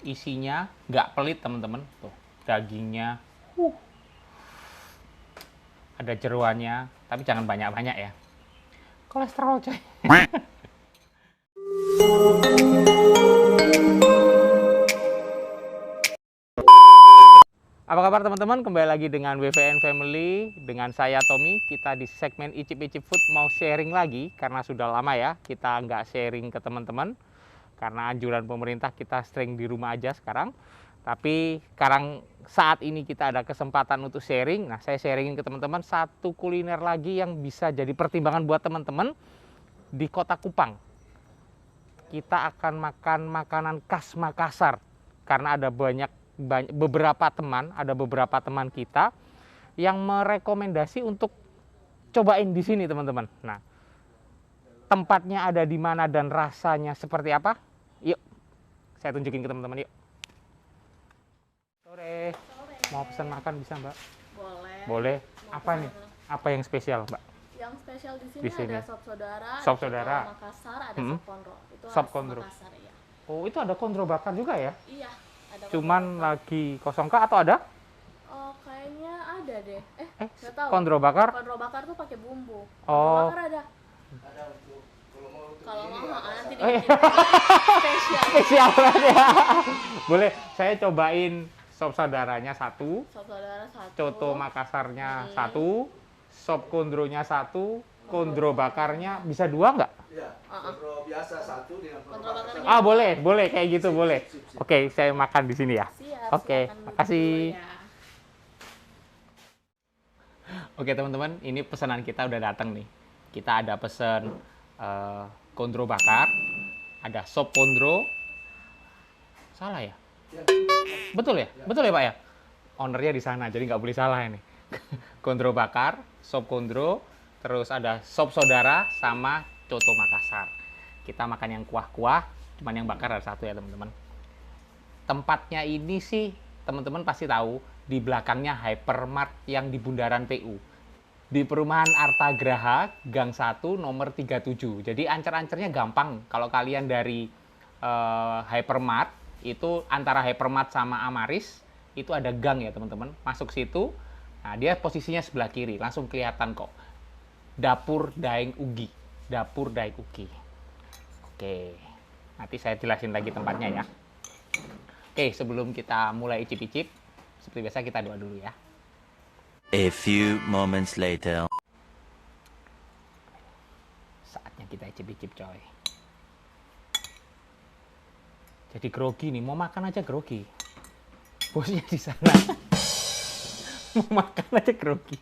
isinya nggak pelit teman-teman. Tuh, dagingnya ada jeroannya, tapi jangan banyak-banyak ya. Kolesterol coy. Apa kabar teman-teman? Kembali lagi dengan WVN Family, dengan saya Tommy. Kita di segmen Icip-Icip Food mau sharing lagi, karena sudah lama ya kita nggak sharing ke teman-teman. Karena anjuran pemerintah kita sering di rumah aja sekarang. Tapi sekarang saat ini kita ada kesempatan untuk sharing. Nah, saya sharingin ke teman-teman satu kuliner lagi yang bisa jadi pertimbangan buat teman-teman di Kota Kupang. Kita akan makan makanan khas Makassar karena ada beberapa teman kita yang merekomendasi untuk cobain di sini teman-teman. Nah, tempatnya ada di mana dan rasanya seperti apa? Yuk, saya tunjukin ke teman-teman yuk. Sore. Mau pesan makan bisa Mbak? Boleh. Boleh. Apa nih? Apa yang spesial Mbak? Yang spesial di sini ada sop saudara, Sop saudara. ada Makassar, ada sop kondro. Itu Sop khas kondro. Makassar ya. Oh, itu ada kondro bakar juga ya? Iya, ada. Cuman lagi kosong kah atau ada? Oh, kayaknya ada deh. Nggak tahu. Kondro bakar? Kondro bakar tuh pakai bumbu. Oh. Kondro bakar ada. Ada untuk kalau mau nanti dibikin spesial. Spesial ya. Boleh, saya cobain sop saudaranya satu, Sop saudara satu. coto Makassarnya satu, sop kondronya satu, kondro bakarnya bisa dua nggak? Iya, kondro biasa satu dengan kondro bakarnya. bakar. Boleh kayak gitu boleh. Sip. Oke, saya makan di sini ya. Siap. Oke, silakan makasih. dulu ya. Oke teman-teman, ini pesanan kita udah datang nih. Kita ada pesen kondro bakar, ada sop kondro. Salah ya? Ya. Betul ya? Betul ya Pak ya? Ownernya di sana, jadi nggak boleh salah ini. Kondro bakar, sop kondro, terus ada sop saudara sama coto Makassar. Kita makan yang kuah-kuah, cuman yang bakar ada satu ya teman-teman. Tempatnya ini sih teman-teman pasti tahu, di belakangnya hypermart yang di Bundaran PU. Di perumahan Artagraha, Gang 1, nomor 37. Jadi ancer-ancernya gampang. Kalau kalian dari hypermart, itu antara hypermart sama Amaris, itu ada gang ya teman-teman. Masuk situ, nah dia posisinya sebelah kiri. Langsung kelihatan kok. Dapur Daeng Ugi. Dapur Daeng Ugi. Oke, nanti saya jelasin lagi tempatnya ya. Oke, sebelum kita mulai icip-icip, seperti biasa kita doa dulu ya. A few moments later. Saatnya kita icip-icip coy. Jadi grogi nih, mau makan aja grogi. Bosnya di sana. Mau makan aja grogi.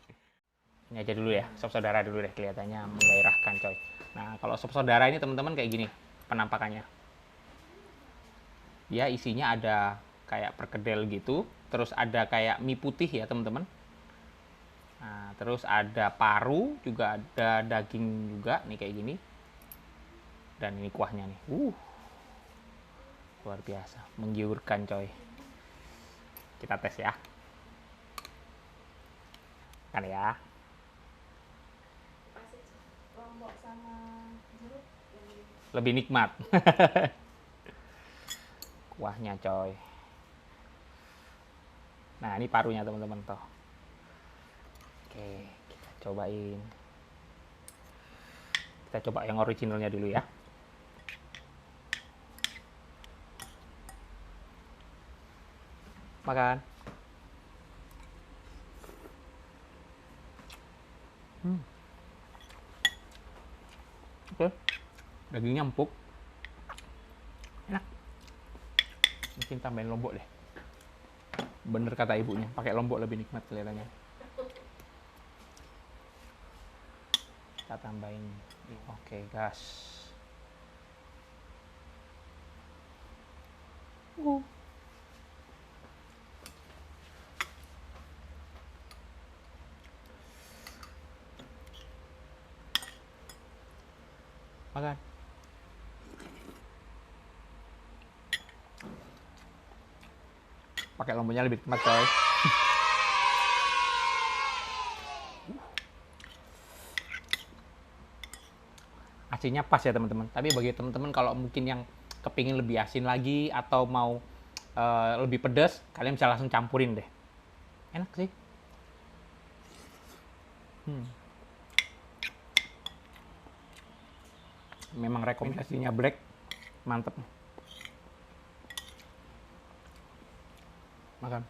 Ini aja dulu ya, sop saudara dulu deh, kelihatannya menggairahkan coy. Nah, kalau sop saudara ini teman-teman kayak gini penampakannya. Dia isinya ada kayak perkedel gitu, terus ada kayak mie putih ya teman-teman. Nah, terus ada paru, juga ada daging juga nih kayak gini. Dan ini kuahnya nih. Luar biasa, menggiurkan coy. Kita tes ya. Kan ya. Lombok sama jeruk Lebih nikmat. Kuahnya coy. Nah, ini parunya teman-teman toh. Oke, kita cobain. Kita coba yang originalnya dulu ya. Makan. Oke. Dagingnya empuk. Enak. Mungkin tambahin lombok deh. Bener kata ibunya, pakai lombok lebih nikmat kelihatannya. Kita tambahin. Oke, gas. Makan. Pakai lomboknya lebih nikmat coy. Asinnya pas ya teman-teman. Tapi bagi teman-teman kalau mungkin yang kepingin lebih asin lagi atau mau lebih pedas, kalian bisa langsung campurin deh. Enak sih. Memang rekomendasinya black, mantep. Makan.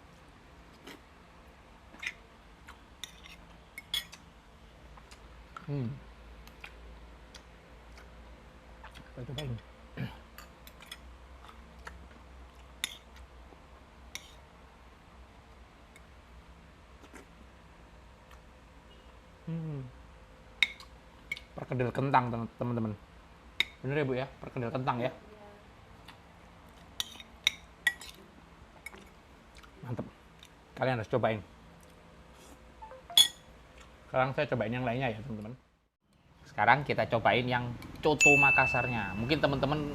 Kita cobain. Perkedel kentang, teman-teman. Bener ya Bu ya, perkedel kentang ya. Mantep. Kalian harus cobain. Sekarang saya cobain yang lainnya ya teman-teman. Sekarang kita cobain yang coto Makassarnya. Mungkin teman-teman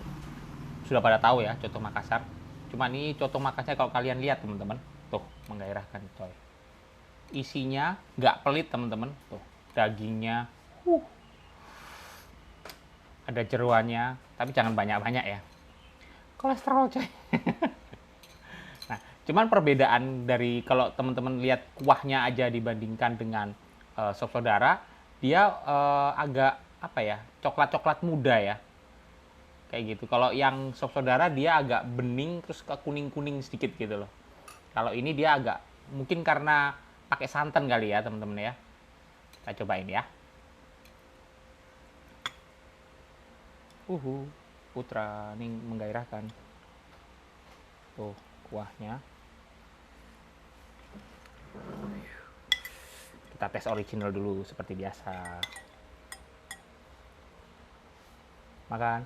sudah pada tahu ya coto Makassar. Cuma ini coto Makassar kalau kalian lihat teman-teman, tuh menggairahkan coy. Isinya nggak pelit teman-teman, tuh dagingnya, ada jeroannya, tapi jangan banyak-banyak ya. Kolesterol coy. Nah, cuman perbedaan dari kalau teman-teman lihat kuahnya aja dibandingkan dengan sop saudara, dia agak apa ya, coklat-coklat muda ya, kayak gitu. Kalau yang sop saudara dia agak bening terus ke kuning-kuning sedikit gitu loh. Kalau ini dia agak, mungkin karena pakai santan kali ya teman-teman ya. Kita cobain ya. Putra, ini menggairahkan. Tuh kuahnya. Kita tes original dulu seperti biasa. Makan.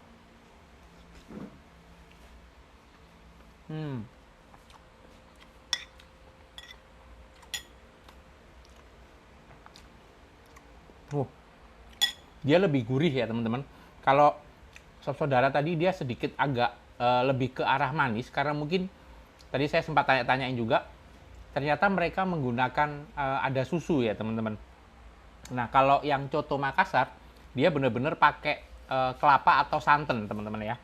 Dia lebih gurih ya teman-teman. Kalau sop saudara tadi dia sedikit agak lebih ke arah manis, karena mungkin tadi saya sempat tanya-tanyain juga. Ternyata mereka menggunakan ada susu ya teman-teman. Nah kalau yang coto Makassar dia bener-bener pakai kelapa atau santan teman-teman ya.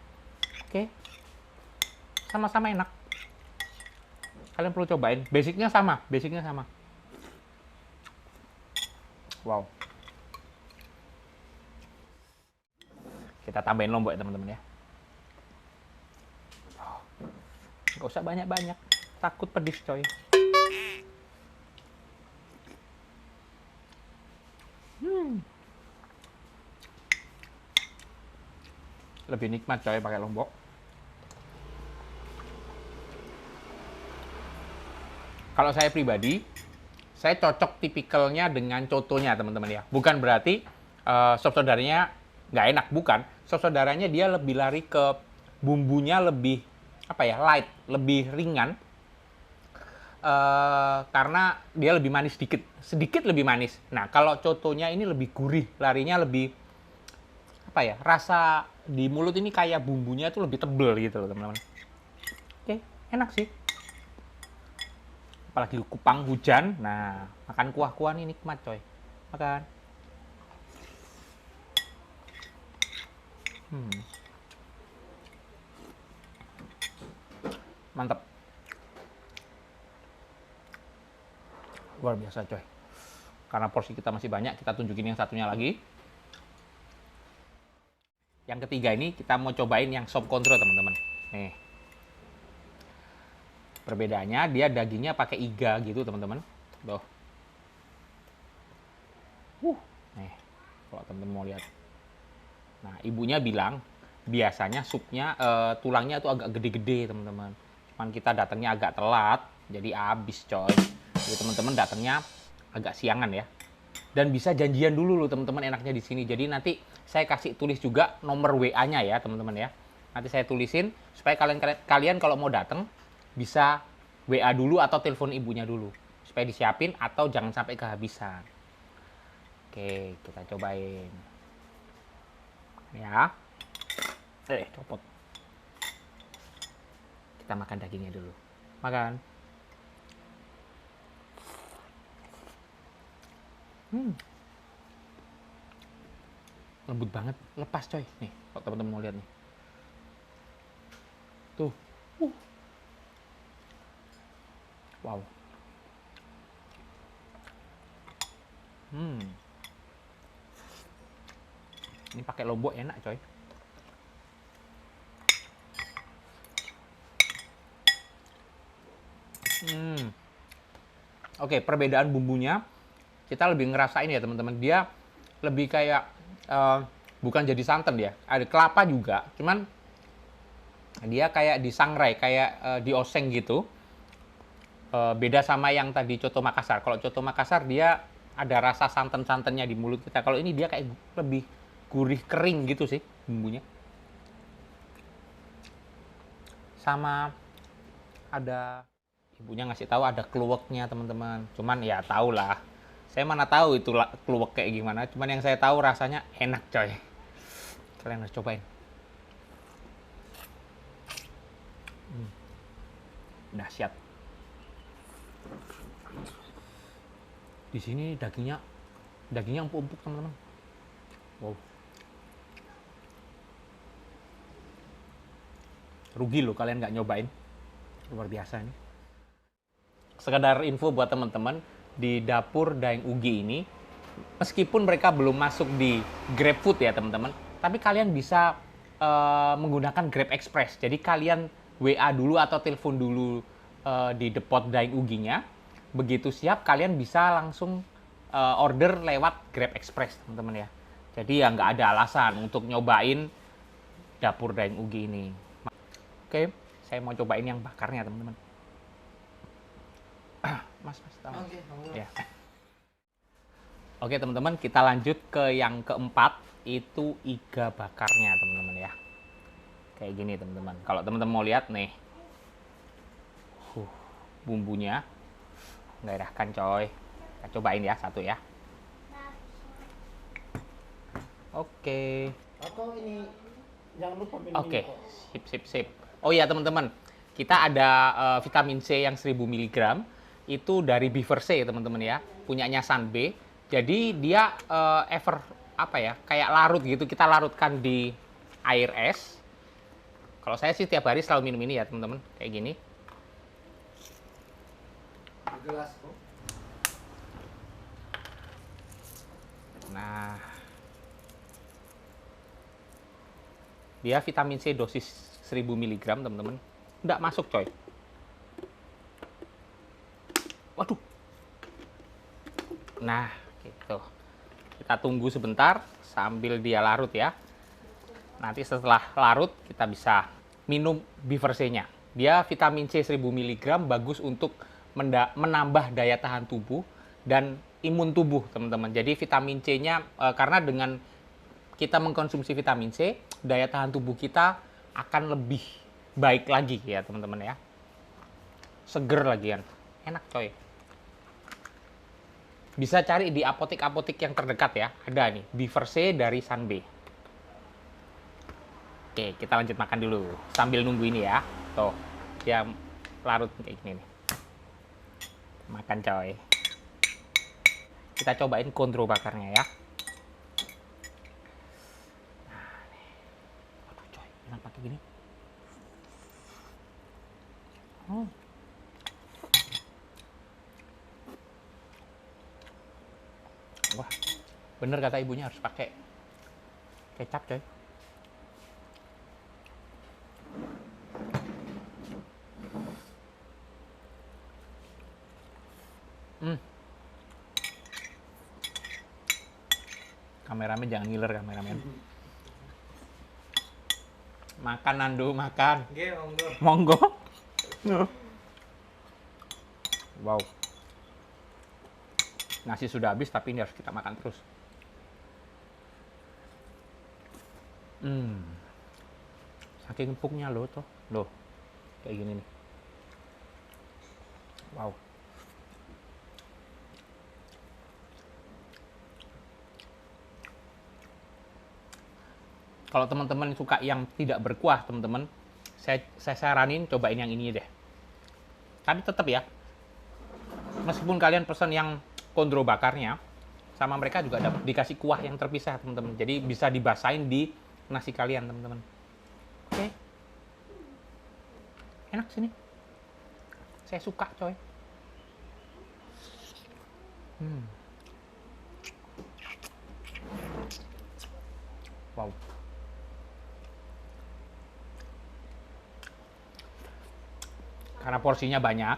Oke, sama-sama enak. Kalian perlu cobain. Basicnya sama. Wow. Kita tambahin lombok ya teman-teman ya. Nggak usah banyak-banyak. Takut pedis coy. Lebih nikmat coy pakai lombok. Kalau saya pribadi, saya cocok tipikalnya dengan cotonya teman-teman ya. Bukan berarti sop saudaranya nggak enak, bukan. Sop saudaranya dia lebih lari ke bumbunya lebih apa ya, light, lebih ringan. Karena dia lebih manis sedikit lebih manis. Nah kalau cotonya ini lebih gurih, larinya lebih apa ya, rasa di mulut ini kayak bumbunya tuh lebih tebel gitu loh teman-teman. Oke, enak sih. Apalagi Kupang hujan, nah makan kuah-kuah ini nikmat coy. Makan. Mantap. Luar biasa coy. Karena porsi kita masih banyak, kita tunjukin yang satunya lagi. Yang ketiga ini kita mau cobain yang sop kontro teman-teman. Nih. Perbedaannya dia dagingnya pakai iga gitu teman-teman. Tuh. Nih. Kalau teman-teman mau lihat. Nah, ibunya bilang biasanya supnya tulangnya tuh agak gede-gede teman-teman. Cuman kita datangnya agak telat, jadi habis coy. Jadi teman-teman datangnya agak siangan ya. Dan bisa janjian dulu loh teman-teman enaknya di sini. Jadi nanti saya kasih tulis juga nomor WA-nya ya teman-teman ya. Nanti saya tulisin supaya kalian kalau mau datang bisa WA dulu atau telepon ibunya dulu supaya disiapin atau jangan sampai kehabisan. Oke, kita cobain. Ya. Copot. Kita makan dagingnya dulu. Makan. Lembut banget, lepas coy. Nih, kalau teman-teman mau lihat nih. Tuh. Wow. Ini pakai lombok enak, coy. Oke, perbedaan bumbunya kita lebih ngerasain ya teman-teman. Dia lebih kayak bukan jadi santan ya. Ada kelapa juga, cuman dia kayak disangrai, kayak dioseng gitu. Beda sama yang tadi coto Makassar. Kalau coto Makassar dia ada rasa santan-santannya di mulut kita. Kalau ini dia kayak lebih gurih kering gitu sih bumbunya. Sama ada ibunya ngasih tahu ada kluweknya teman-teman. Cuman ya tau lah. Saya mana tahu itu kluwek kayak gimana. Cuman yang saya tahu rasanya enak, coy. Kalian harus cobain. Dahsyat. Di sini dagingnya empuk-empuk teman-teman. Wow. Rugi loh kalian nggak nyobain. Luar biasa ini. Sekedar info buat teman-teman, di dapur Daeng Ugi ini, meskipun mereka belum masuk di GrabFood ya teman-teman, tapi kalian bisa menggunakan Grab Express. Jadi kalian WA dulu atau telepon dulu di depot Daeng Uginya. Begitu siap, kalian bisa langsung order lewat Grab Express teman-teman ya. Jadi ya nggak ada alasan untuk nyobain dapur Daeng Ugi ini. Oke, saya mau cobain yang bakarnya teman-teman. Mas tahu. Ya. Oke teman-teman, kita lanjut ke yang keempat, itu iga bakarnya teman-teman ya. Kayak gini teman-teman. Kalau teman-teman mau lihat nih, bumbunya gairahkan coy. Kita cobain ya satu ya. Oke. Atau ini jangan lupa minum. Oke, sip. Oh iya teman-teman, kita ada vitamin C yang 1000 mg. Itu dari Beaver C teman-teman ya, punyanya Sanbe. Jadi dia kayak larut gitu, kita larutkan di air es. Kalau saya sih tiap hari selalu minum ini ya teman-teman, kayak gini. Gelas kok. Nah, dia vitamin C dosis 1000 mg teman-teman, nggak masuk coy. Waduh. Nah, gitu. Kita tunggu sebentar sambil dia larut ya. Nanti setelah larut kita bisa minum Beaver C-nya. Dia vitamin C 1000 mg bagus untuk menambah daya tahan tubuh dan imun tubuh, teman-teman. Jadi vitamin C-nya karena dengan kita mengkonsumsi vitamin C, daya tahan tubuh kita akan lebih baik lagi ya, teman-teman ya. Seger lagian. Enak coy. Bisa cari di apotek-apotek yang terdekat ya. Ada nih, Beaver C dari Sanbe. Oke, kita lanjut makan dulu. Sambil nunggu ini ya. Tuh, dia larut kayak gini nih. Makan coy. Kita cobain kondro bakarnya ya. Nah, nih. Aduh coy, enak pakai gini. Wah, bener kata ibunya harus pakai kecap coy. Kameramen jangan ngiler kameramen. Makan Nando, makan. Oke, Monggo. Wow. Nasi sudah habis tapi ini harus kita makan terus. Saking empuknya loh tuh. Loh. Kayak gini nih. Wow. Kalau teman-teman suka yang tidak berkuah, teman-teman, saya saranin cobain yang ini deh. Tapi tetap ya, meskipun kalian pesan yang kondro bakarnya, sama mereka juga dapat dikasih kuah yang terpisah, teman-teman. Jadi bisa dibasahin di nasi kalian, teman-teman. Oke. Enak sini. Saya suka, coy. Wow. Karena porsinya banyak,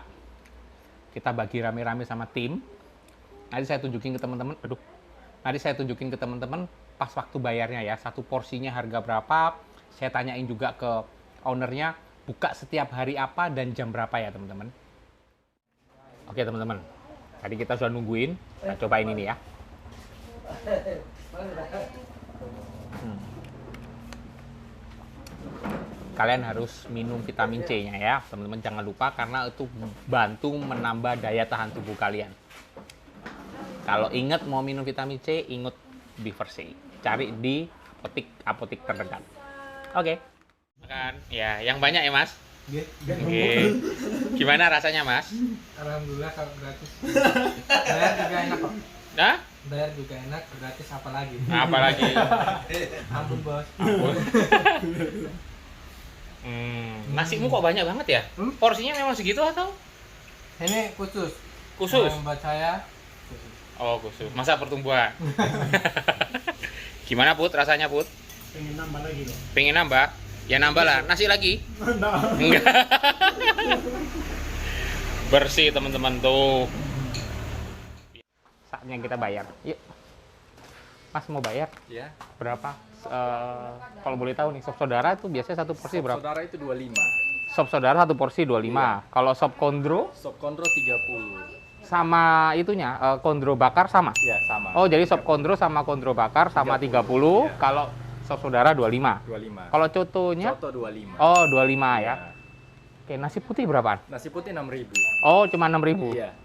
kita bagi rame-rame sama tim. Nanti saya tunjukin ke teman-teman. Nanti saya tunjukin ke teman-teman pas waktu bayarnya ya. Satu porsinya harga berapa? Saya tanyain juga ke ownernya buka setiap hari apa dan jam berapa ya teman-teman. Oke teman-teman, tadi kita sudah nungguin. Kita cobain ini ya. Kalian harus minum vitamin C-nya ya, teman-teman jangan lupa karena itu bantu menambah daya tahan tubuh kalian. Kalau ingat mau minum vitamin C, ingat Biversi. Cari di apotik terdekat. Oke. Makan. Ya, yang banyak ya, Mas. Oke. Gimana rasanya, Mas? Alhamdulillah kalau gratis. Bayar juga enak kok. Nah? Bayar juga enak, gratis apalagi. Apalagi. Ampun, Bos. Ampun. Nasimu kok banyak banget ya? Porsinya memang segitu atau? Ini khusus. Khusus? Buat saya. Oh, khusus. Masa pertumbuhan? Gimana, Put? Rasanya, Put? Pengen nambah lagi loh. Pengen nambah? Ya nambah lah. Nasi lagi? Enggak. Bersih, teman-teman. Tuh. Saatnya kita bayar. Yuk. Mas mau bayar? Ya. Berapa? Kalau boleh tahu nih, sop saudara itu biasanya satu porsi berapa? Saudara itu 25. Sop saudara satu porsi 25. Iya. Kalau sop kondro Sop kondro 30. sama itunya kondro bakar sama? Ya, sama. Oh, jadi sop kondro sama kondro bakar sama 30. Iya. Kalau sop saudara 25. 25. Kalau cotonya? Coto 25. Oh, 25 ya. Ya. Oke, nasi putih berapaan? Nasi putih 6.000. Oh, cuma 6.000. Iya.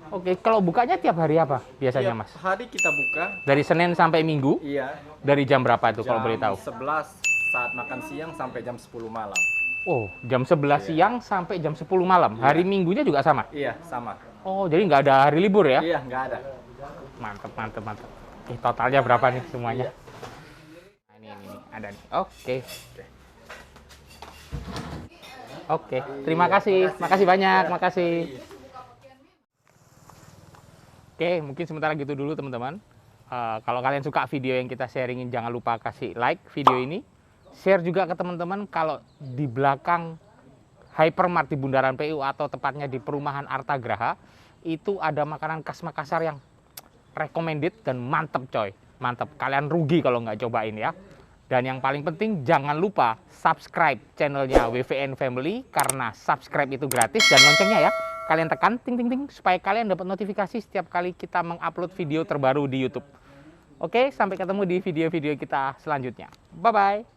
Oke, kalau bukanya tiap hari apa biasanya, Tiap Mas? hari kita buka. Dari Senin sampai Minggu? Iya. Dari jam berapa itu kalau boleh tahu? Jam 11 saat makan siang sampai jam 10 malam. Oh, jam 11 siang sampai jam 10 malam. Iya. Hari Minggunya juga sama? Iya, sama. Oh, jadi nggak ada hari libur ya? Iya, nggak ada. Mantep, mantep, mantep. Totalnya berapa nih semuanya? Nah, ini ada nih. Oke. Oke, terima kasih. Makasih banyak, makasih. Oke, mungkin sementara gitu dulu teman-teman. Kalau kalian suka video yang kita sharingin, jangan lupa kasih like video ini. Share juga ke teman-teman kalau di belakang Hypermart di Bundaran PU atau tepatnya di perumahan Artagraha, itu ada makanan khas Makassar yang recommended dan mantep coy. Mantep, kalian rugi kalau nggak cobain ya. Dan yang paling penting jangan lupa subscribe channelnya WVN Family karena subscribe itu gratis dan loncengnya ya. Kalian tekan ting ting ting supaya kalian dapat notifikasi setiap kali kita mengupload video terbaru di YouTube. Oke, sampai ketemu di video-video kita selanjutnya. Bye bye.